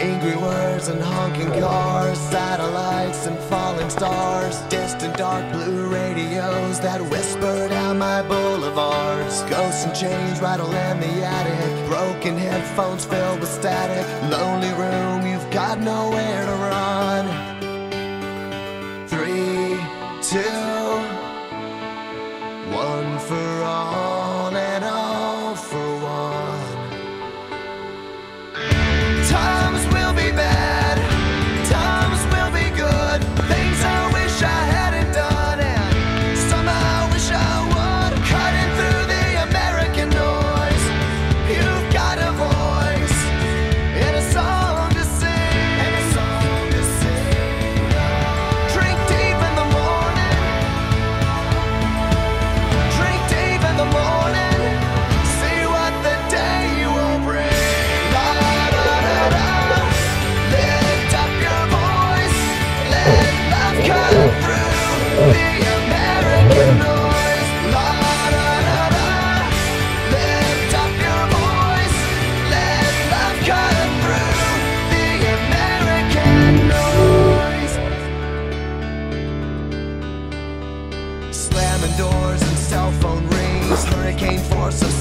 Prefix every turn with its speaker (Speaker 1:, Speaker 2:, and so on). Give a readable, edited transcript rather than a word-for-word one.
Speaker 1: Angry words and honking cars, satellites and falling stars, distant dark blue radios that whisper down my boulevards. Ghosts and chains rattle in the attic, broken headphones filled with static. Lonely room, you've got nowhere to run. 3, 2, 1 for all and all for one. Times will be bad, times will be good, things I wish I hadn't done, and some I wish I would. Cutting through the American noise, you've got a voice and a song to sing, and a song to sing. Drink deep in the morning, drink deep in the morning, see what the day will bring. Lift up your voice, let love cut through the American noise. La da da da. Lift up your voice, let love cut through the American noise. Slamming doors and cell phone rings, hurricane force of